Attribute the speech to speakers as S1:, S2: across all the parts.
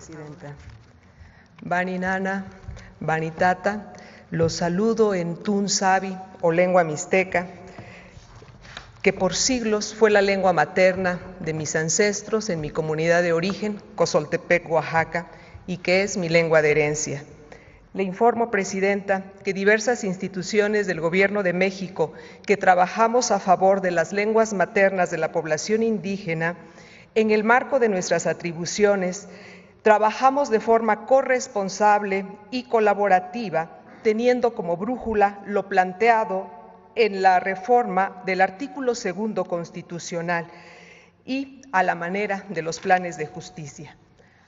S1: Presidenta. Bani Nana, Bani Tata, los saludo en Tunzavi o lengua mixteca, que por siglos fue la lengua materna de mis ancestros en mi comunidad de origen, Cozoltepec, Oaxaca, y que es mi lengua de herencia. Le informo, Presidenta, que diversas instituciones del Gobierno de México que trabajamos a favor de las lenguas maternas de la población indígena, en el marco de nuestras atribuciones, trabajamos de forma corresponsable y colaborativa, teniendo como brújula lo planteado en la reforma del artículo 2 constitucional y a la manera de los planes de justicia.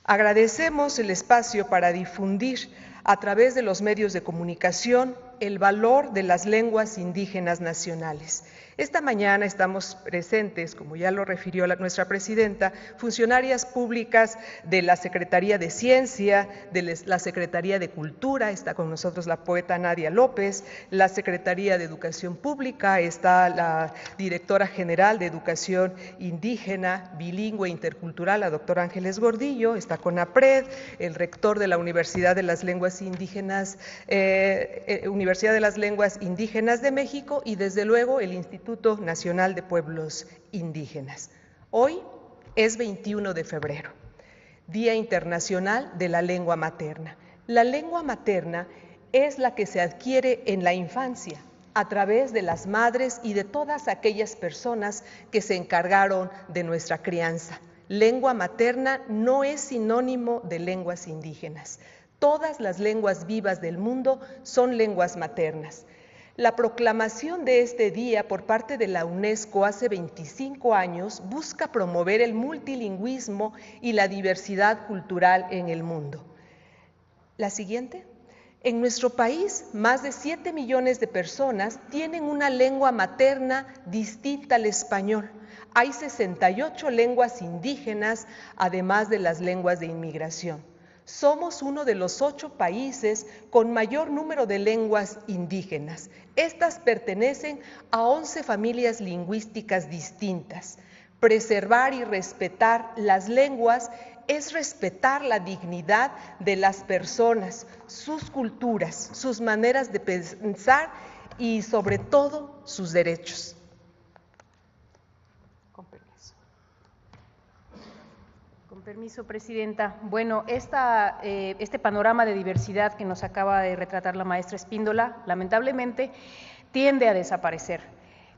S1: Agradecemos el espacio para difundir a través de los medios de comunicación el valor de las lenguas indígenas nacionales. Esta mañana estamos presentes, como ya lo refirió nuestra presidenta, funcionarias públicas de la Secretaría de Ciencia, de la Secretaría de Cultura, está con nosotros la poeta Nadia López, la Secretaría de Educación Pública, está la Directora General de Educación Indígena, Bilingüe e Intercultural, la doctora Ángeles Gordillo, está CONAPRED, el rector de la Universidad de las Lenguas Indígenas, Universidad de las Lenguas Indígenas de México y desde luego el Instituto Nacional de Pueblos Indígenas. Hoy es 21 de febrero, Día Internacional de la Lengua Materna. La lengua materna es la que se adquiere en la infancia a través de las madres y de todas aquellas personas que se encargaron de nuestra crianza. Lengua materna no es sinónimo de lenguas indígenas. Todas las lenguas vivas del mundo son lenguas maternas. La proclamación de este día por parte de la UNESCO hace 25 años busca promover el multilingüismo y la diversidad cultural en el mundo. La siguiente. En nuestro país, más de 7 millones de personas tienen una lengua materna distinta al español. Hay 68 lenguas indígenas, además de las lenguas de inmigración. Somos uno de los 8 países con mayor número de lenguas indígenas. Estas pertenecen a 11 familias lingüísticas distintas. Preservar y respetar las lenguas es respetar la dignidad de las personas, sus culturas, sus maneras de pensar y sobre todo sus derechos.
S2: Con permiso, Presidenta. Bueno, este panorama de diversidad que nos acaba de retratar la maestra Espíndola, lamentablemente, tiende a desaparecer.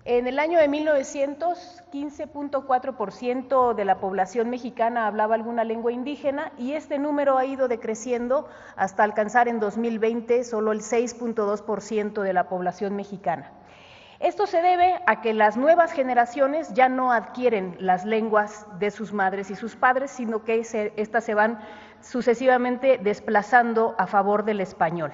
S2: En el año de 1900, 15.4% de la población mexicana hablaba alguna lengua indígena y este número ha ido decreciendo hasta alcanzar en 2020 solo el 6.2% de la población mexicana. Esto se debe a que las nuevas generaciones ya no adquieren las lenguas de sus madres y sus padres, sino que estas se van sucesivamente desplazando a favor del español.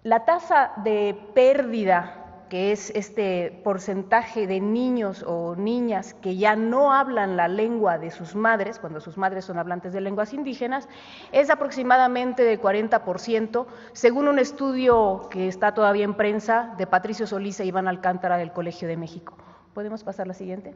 S2: La tasa de pérdida, que es este porcentaje de niños o niñas que ya no hablan la lengua de sus madres, cuando sus madres son hablantes de lenguas indígenas, es aproximadamente de 40%, según un estudio que está todavía en prensa de Patricio Solís e Iván Alcántara del Colegio de México. ¿Podemos pasar la siguiente?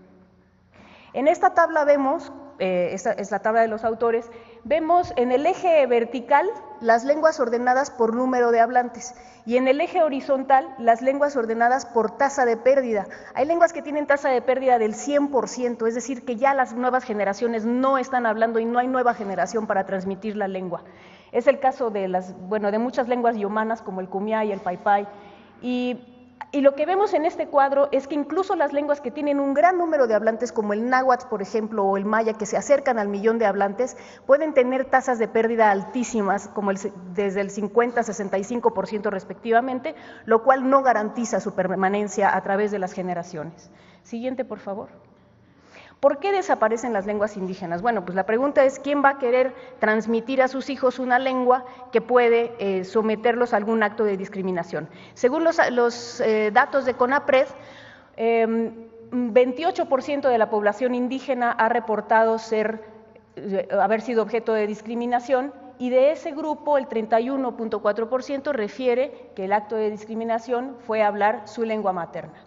S2: En esta tabla vemos, esta es la tabla de los autores, vemos en el eje vertical las lenguas ordenadas por número de hablantes y en el eje horizontal las lenguas ordenadas por tasa de pérdida. Hay lenguas que tienen tasa de pérdida del 100%, es decir, que ya las nuevas generaciones no están hablando y no hay nueva generación para transmitir la lengua. Es el caso de de muchas lenguas yomanas como el kumiá y el paypay. Y lo que vemos en este cuadro es que incluso las lenguas que tienen un gran número de hablantes, como el náhuatl, por ejemplo, o el maya, que se acercan al 1.000.000 de hablantes, pueden tener tasas de pérdida altísimas, como desde el 50 a 65% respectivamente, lo cual no garantiza su permanencia a través de las generaciones. Siguiente, por favor. ¿Por qué desaparecen las lenguas indígenas? Bueno, pues la pregunta es ¿quién va a querer transmitir a sus hijos una lengua que puede someterlos a algún acto de discriminación? Según los datos de CONAPRED, 28% de la población indígena ha reportado haber sido objeto de discriminación y de ese grupo el 31.4% refiere que el acto de discriminación fue hablar su lengua materna.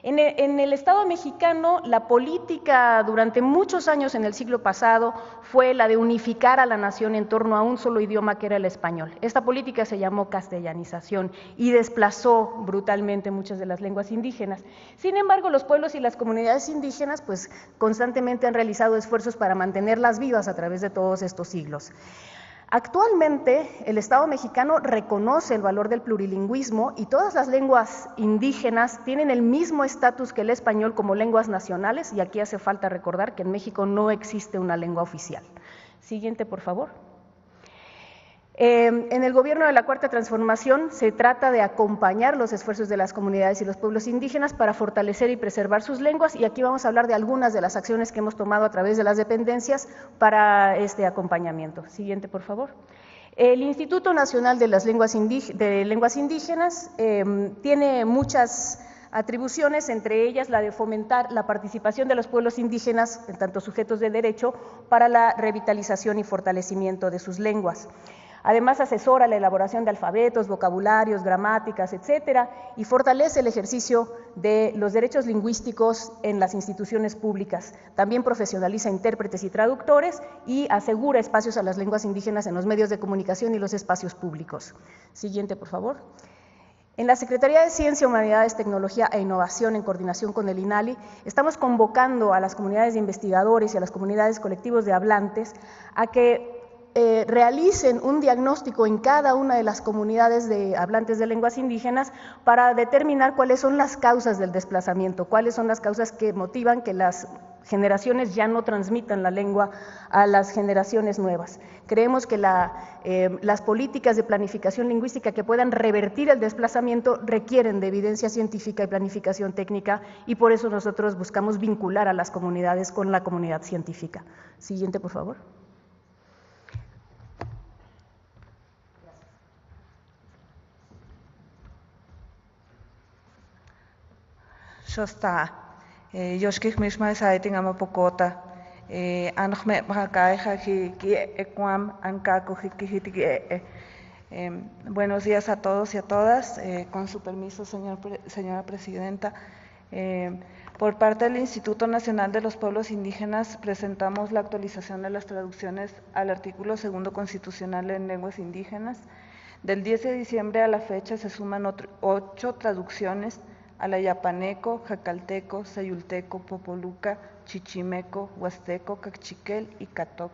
S2: En el Estado mexicano, la política durante muchos años en el siglo pasado fue la de unificar a la nación en torno a un solo idioma que era el español. Esta política se llamó castellanización y desplazó brutalmente muchas de las lenguas indígenas. Sin embargo, los pueblos y las comunidades indígenas pues constantemente han realizado esfuerzos para mantenerlas vivas a través de todos estos siglos. Actualmente, el Estado mexicano reconoce el valor del plurilingüismo y todas las lenguas indígenas tienen el mismo estatus que el español como lenguas nacionales, y aquí hace falta recordar que en México no existe una lengua oficial. Siguiente, por favor. En el gobierno de la Cuarta Transformación se trata de acompañar los esfuerzos de las comunidades y los pueblos indígenas para fortalecer y preservar sus lenguas, y aquí vamos a hablar de algunas de las acciones que hemos tomado a través de las dependencias para este acompañamiento. Siguiente, por favor. El Instituto Nacional de las Lenguas Indígenas tiene muchas atribuciones, entre ellas la de fomentar la participación de los pueblos indígenas, en tanto sujetos de derecho, para la revitalización y fortalecimiento de sus lenguas. Además, asesora la elaboración de alfabetos, vocabularios, gramáticas, etcétera, y fortalece el ejercicio de los derechos lingüísticos en las instituciones públicas. También profesionaliza intérpretes y traductores y asegura espacios a las lenguas indígenas en los medios de comunicación y los espacios públicos. Siguiente, por favor. En la Secretaría de Ciencia, Humanidades, Tecnología e Innovación, en coordinación con el INALI, estamos convocando a las comunidades de investigadores y a las comunidades colectivos de hablantes a que realicen un diagnóstico en cada una de las comunidades de hablantes de lenguas indígenas para determinar cuáles son las causas del desplazamiento, cuáles son las causas que motivan que las generaciones ya no transmitan la lengua a las generaciones nuevas. Creemos que las políticas de planificación lingüística que puedan revertir el desplazamiento requieren de evidencia científica y planificación técnica, y por eso nosotros buscamos vincular a las comunidades con la comunidad científica. Siguiente, por favor.
S3: Shosta, yoshkik misma saiting ama pokota, anjme bakaja ki equam ancaco buenos días a todos y a todas. Con su permiso, señora presidenta. Por parte del Instituto Nacional de los Pueblos Indígenas presentamos la actualización de las traducciones al artículo 2 constitucional en lenguas indígenas. Del 10 de diciembre a la fecha se suman 8 traducciones al ayapaneco, jacalteco, sayulteco, popoluca, chichimeco, huasteco, cachiquel y catoc.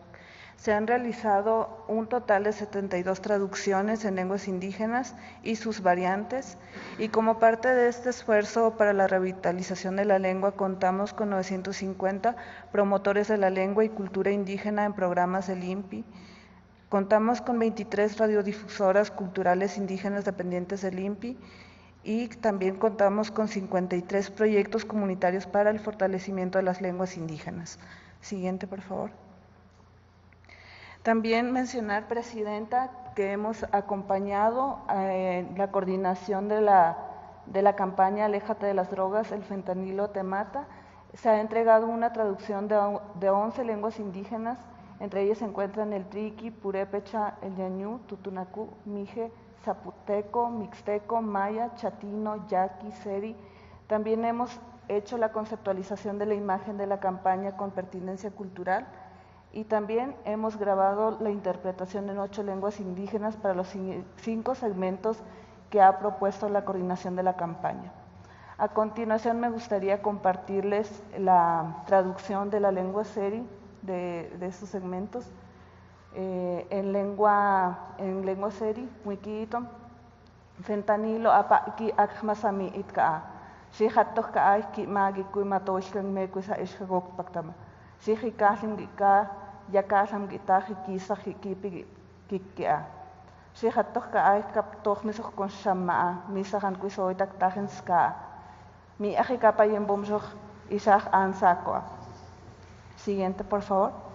S3: Se han realizado un total de 72 traducciones en lenguas indígenas y sus variantes, y como parte de este esfuerzo para la revitalización de la lengua contamos con 950 promotores de la lengua y cultura indígena en programas del INPI. Contamos con 23 radiodifusoras culturales indígenas dependientes del INPI, y también contamos con 53 proyectos comunitarios para el fortalecimiento de las lenguas indígenas. Siguiente, por favor. También mencionar, Presidenta, que hemos acompañado la coordinación de la campaña Aléjate de las drogas, el fentanilo te mata. Se ha entregado una traducción de 11 lenguas indígenas, entre ellas se encuentran el triqui, purépecha, el ñañú, tutunacú, mije, zapoteco, mixteco, maya, chatino, yaqui, seri. También hemos hecho la conceptualización de la imagen de la campaña con pertinencia cultural, y también hemos grabado la interpretación en 8 lenguas indígenas para los 5 segmentos que ha propuesto la coordinación de la campaña. A continuación me gustaría compartirles la traducción de la lengua seri de estos segmentos. En lengua seri, wikiitom, fentanilo apa ki akmasami itka, si hatok ka ay ki magi kui matoishkan me kui sa ishkagok paktama, si hikasim gika yakasam gita hikisa hikipi kikia, si hatok ka ay kaptok misok kon shamma, misahan kui soitak tahin ska, mi ahikapa yembomsok isah ansakwa. Siguiente, por favor.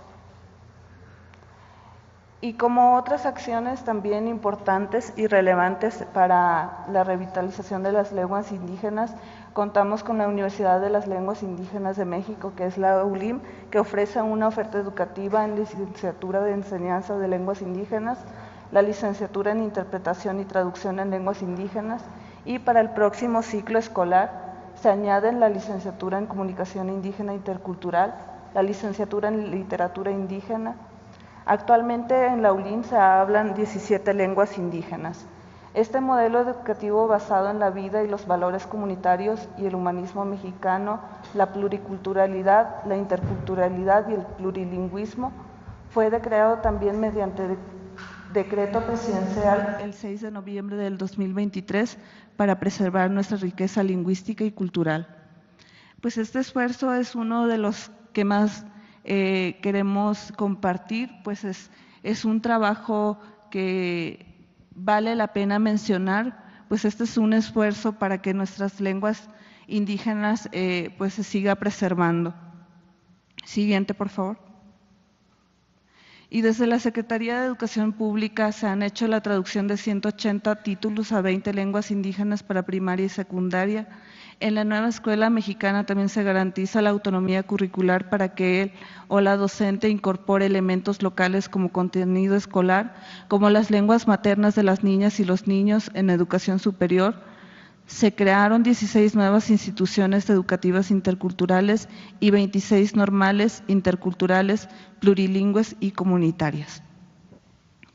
S3: Y como otras acciones también importantes y relevantes para la revitalización de las lenguas indígenas, contamos con la Universidad de las Lenguas Indígenas de México, que es la ULIM, que ofrece una oferta educativa en licenciatura de enseñanza de lenguas indígenas, la licenciatura en interpretación y traducción en lenguas indígenas, y para el próximo ciclo escolar Se añaden la licenciatura en Comunicación Indígena Intercultural, la licenciatura en Literatura Indígena. Actualmente en la ULIN se hablan 17 lenguas indígenas. Este modelo educativo basado en la vida y los valores comunitarios y el humanismo mexicano, la pluriculturalidad, la interculturalidad y el plurilingüismo fue creado también mediante decreto presidencial el 6 de noviembre del 2023 para preservar nuestra riqueza lingüística y cultural. Pues este esfuerzo es uno de los que más queremos compartir, pues es un trabajo que vale la pena mencionar, pues este es un esfuerzo para que nuestras lenguas indígenas pues se siga preservando. Siguiente, por favor. Y desde la Secretaría de Educación Pública se han hecho la traducción de 180 títulos a 20 lenguas indígenas para primaria y secundaria. En la nueva escuela mexicana también se garantiza la autonomía curricular para que él o la docente incorpore elementos locales como contenido escolar, como las lenguas maternas de las niñas y los niños en educación superior. Se crearon 16 nuevas instituciones educativas interculturales y 26 normales, interculturales, plurilingües y comunitarias.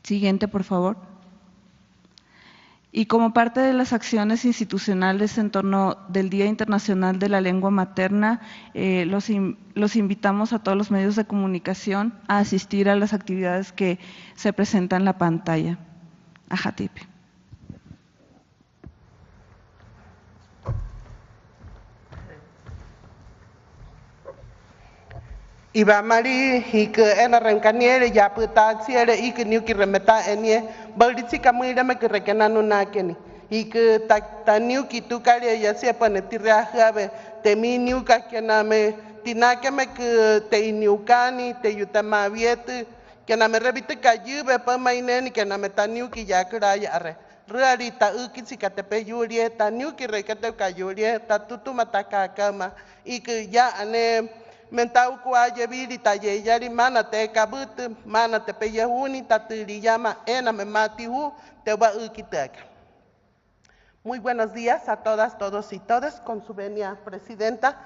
S3: Siguiente, por favor. Y como parte de las acciones institucionales en torno del Día Internacional de la Lengua Materna, los invitamos a todos los medios de comunicación a asistir a las actividades que se presentan en la pantalla. Ajatipe.
S4: Iba mari hike ena renkaniere ya puta siere ike niuki remeta enie baldi kamuira me kerekena nuna keni ike ta niuki tu kare ya se pane tiria habe te mi niuka kena me tinake me ke te niukani te yutama viete kena me rebite kayube pa maineni kena me ta niuki ya kra ya re reari ta uki sikate pe yurie ta niuki rekate kayurie ta tutu mataka kama ike ya ane mentau kuaye viri taye yari mana te kabut mana te peyahuni tatiri llama ena me matihu te va ukitaka. Muy buenos días a todas, todos y todas, con su venia presidenta.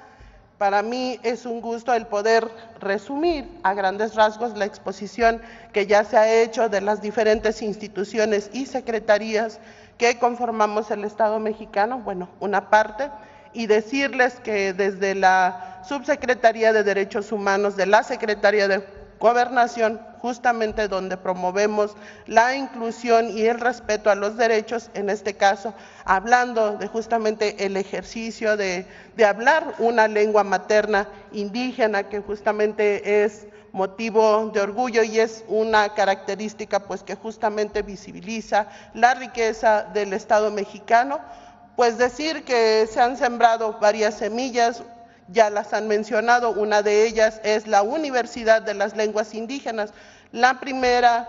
S4: Para mí es un gusto el poder resumir a grandes rasgos la exposición que ya se ha hecho de las diferentes instituciones y secretarías que conformamos el Estado mexicano, bueno, una parte, y decirles que desde la Subsecretaría de Derechos Humanos de la Secretaría de Gobernación, justamente donde promovemos la inclusión y el respeto a los derechos, en este caso, hablando de justamente el ejercicio de hablar una lengua materna indígena, que justamente es motivo de orgullo y es una característica pues que justamente visibiliza la riqueza del Estado mexicano. Pues decir que se han sembrado varias semillas, ya las han mencionado, una de ellas es la Universidad de las Lenguas Indígenas, la primera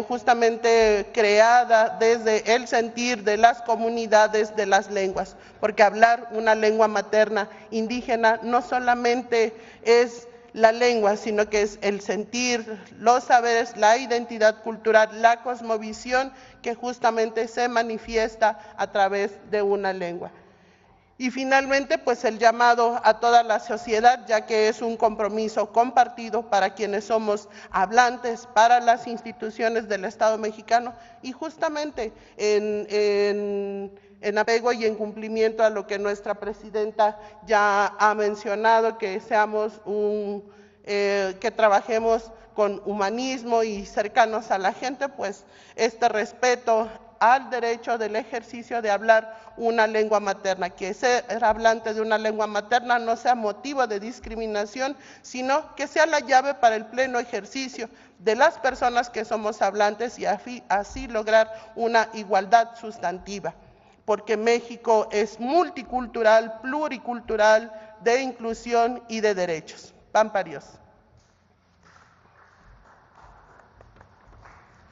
S4: justamente creada desde el sentir de las comunidades de las lenguas, porque hablar una lengua materna indígena no solamente es la lengua, sino que es el sentir, los saberes, la identidad cultural, la cosmovisión que justamente se manifiesta a través de una lengua. Y finalmente, pues el llamado a toda la sociedad, ya que es un compromiso compartido para quienes somos hablantes, para las instituciones del Estado mexicano y justamente en apego y en cumplimiento a lo que nuestra presidenta ya ha mencionado, que seamos que trabajemos con humanismo y cercanos a la gente, pues este respeto al derecho del ejercicio de hablar una lengua materna, que ser hablante de una lengua materna no sea motivo de discriminación, sino que sea la llave para el pleno ejercicio de las personas que somos hablantes y así lograr una igualdad sustantiva, porque México es multicultural, pluricultural, de inclusión y de derechos. Pamparios.